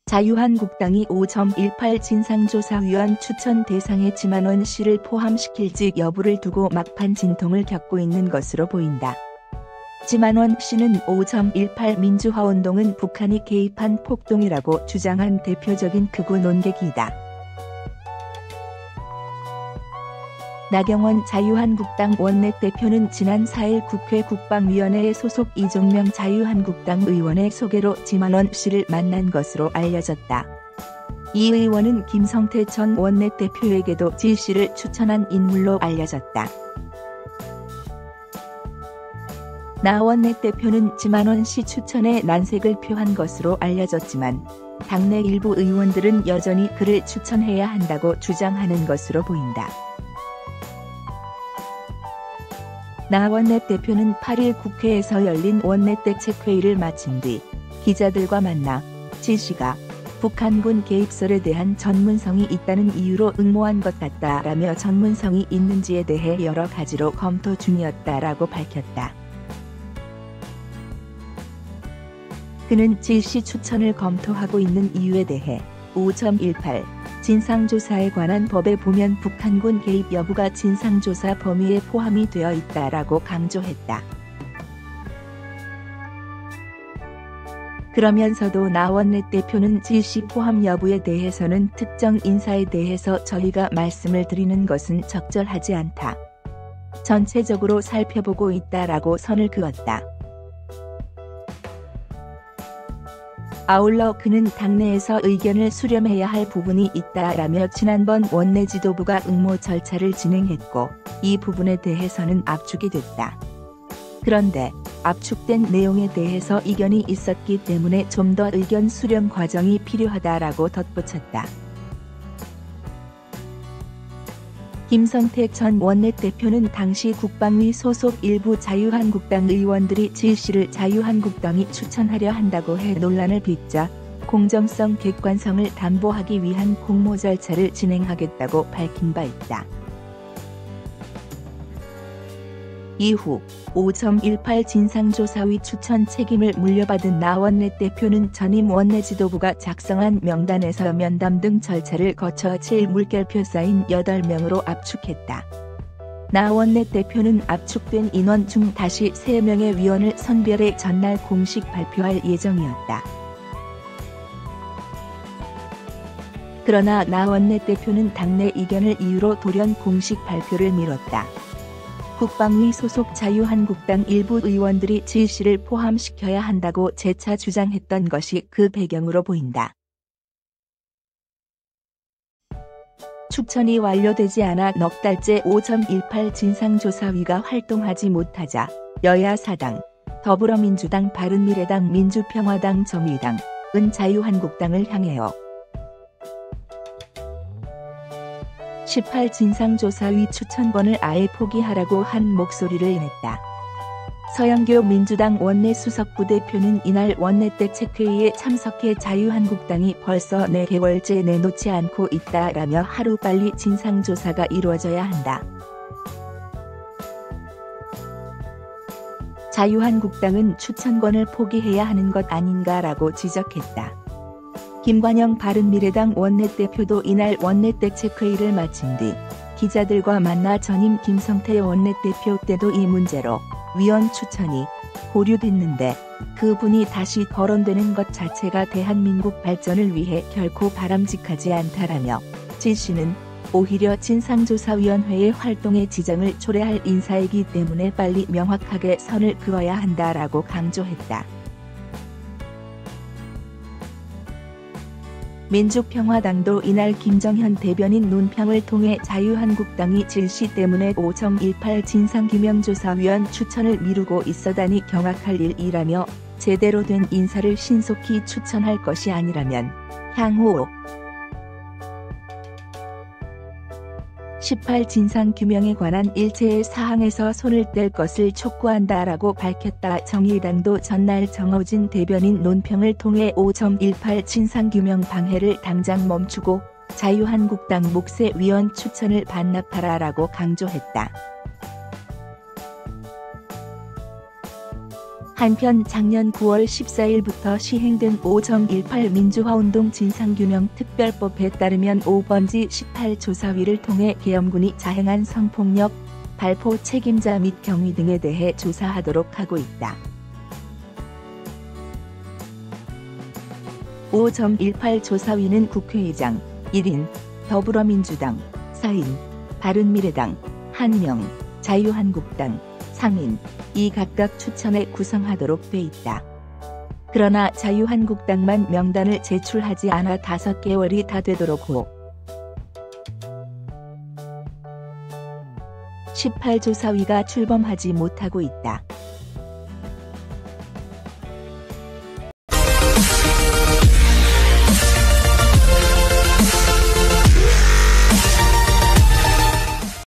자유한국당이 5.18 진상조사위원 추천 대상에 지만원 씨를 포함시킬지 여부를 두고 막판 진통을 겪고 있는 것으로 보인다. 지만원 씨는 5.18 민주화운동은 북한이 개입한 폭동이라고 주장한 대표적인 극우 논객이다. 나경원 자유한국당 원내대표는 지난 4일 국회 국방위원회에 소속 이종명 자유한국당 의원의 소개로 지만원 씨를 만난 것으로 알려졌다. 이 의원은 김성태 전 원내대표에게도 지 씨를 추천한 인물로 알려졌다. 나 원내대표는 지만원 씨 추천에 난색을 표한 것으로 알려졌지만 당내 일부 의원들은 여전히 그를 추천해야 한다고 주장하는 것으로 보인다. 나 원내대표는 8일 국회에서 열린 원내대책회의를 마친 뒤 기자들과 만나 지 씨가 북한군 개입설에 대한 전문성이 있다는 이유로 응모한 것 같다라며 전문성이 있는지에 대해 여러 가지로 검토 중이었다라고 밝혔다. 그는 지 씨 추천을 검토하고 있는 이유에 대해 5.18 진상조사에 관한 법에 보면 북한군 개입 여부가 진상조사 범위에 포함이 되어 있다라고 강조했다. 그러면서도 나 원내대표는 지 씨 포함 여부에 대해서는 특정 인사에 대해서 저희가 말씀을 드리는 것은 적절하지 않다. 전체적으로 살펴보고 있다라고 선을 그었다. 아울러 그는 당내에서 의견을 수렴해야 할 부분이 있다라며 지난번 원내 지도부가 응모 절차를 진행했고 이 부분에 대해서는 압축이 됐다. 그런데 압축된 내용에 대해서 이견이 있었기 때문에 좀 더 의견 수렴 과정이 필요하다라고 덧붙였다. 김성태 전 원내대표는 당시 국방위 소속 일부 자유한국당 의원들이 지 씨를 자유한국당이 추천하려 한다고 해 논란을 빚자 공정성 객관성을 담보하기 위한 공모 절차를 진행하겠다고 밝힌 바 있다. 이후 5.18 진상조사위 추천 책임을 물려받은 나 원내대표는 전임 원내지도부가 작성한 명단에서 면담 등 절차를 거쳐 7물결표 쌓인 8명으로 압축했다. 나 원내대표는 압축된 인원 중 다시 3명의 위원을 선별해 전날 공식 발표할 예정이었다. 그러나 나 원내대표는 당내 이견을 이유로 돌연 공식 발표를 미뤘다. 국방위 소속 자유한국당 일부 의원들이 지 씨를 포함시켜야 한다고 재차 주장했던 것이 그 배경으로 보인다. 추천이 완료되지 않아 넉 달째 5.18 진상조사위가 활동하지 못하자 여야 사당, 더불어민주당, 바른미래당, 민주평화당, 정의당, 은 자유한국당을 향해요. 18 진상조사위 추천권을 아예 포기하라고 한 목소리를 냈다. 서영교 민주당 원내수석부대표는 이날 원내대책회의에 참석해 자유한국당이 벌써 4개월째 내놓지 않고 있다라며 하루빨리 진상조사가 이루어져야 한다. 자유한국당은 추천권을 포기해야 하는 것 아닌가라고 지적했다. 김관영 바른미래당 원내대표도 이날 원내대책회의를 마친 뒤 기자들과 만나 전임 김성태 원내대표 때도 이 문제로 위원 추천이 보류됐는데 그분이 다시 거론되는 것 자체가 대한민국 발전을 위해 결코 바람직하지 않다라며 지 씨는 오히려 진상조사위원회의 활동에 지장을 초래할 인사이기 때문에 빨리 명확하게 선을 그어야 한다라고 강조했다. 민주평화당도 이날 김정현 대변인 논평을 통해 자유한국당이 지 씨 때문에 5.18 진상규명조사위원 추천을 미루고 있어다니 경악할 일이라며 제대로 된 인사를 신속히 추천할 것이 아니라면 향후 18 진상규명에 관한 일체의 사항에서 손을 뗄 것을 촉구한다라고 밝혔다. 정의당도 전날 정어진 대변인 논평을 통해 5.18 진상규명 방해를 당장 멈추고 자유한국당 몫의 위원 추천을 반납하라라고 강조했다. 한편 작년 9월 14일부터 시행된 5.18 민주화운동 진상규명 특별법에 따르면 5번지 18조사위를 통해 계엄군이 자행한 성폭력, 발포 책임자 및 경위 등에 대해 조사하도록 하고 있다. 5.18 조사위는 국회의장 1인, 더불어민주당 4인, 바른미래당 1명, 자유한국당 3인, 이 각각 추천해 구성하도록 돼 있다. 그러나 자유한국당만 명단을 제출하지 않아 5개월이 다 되도록 호 18조사위가 출범하지 못하고 있다.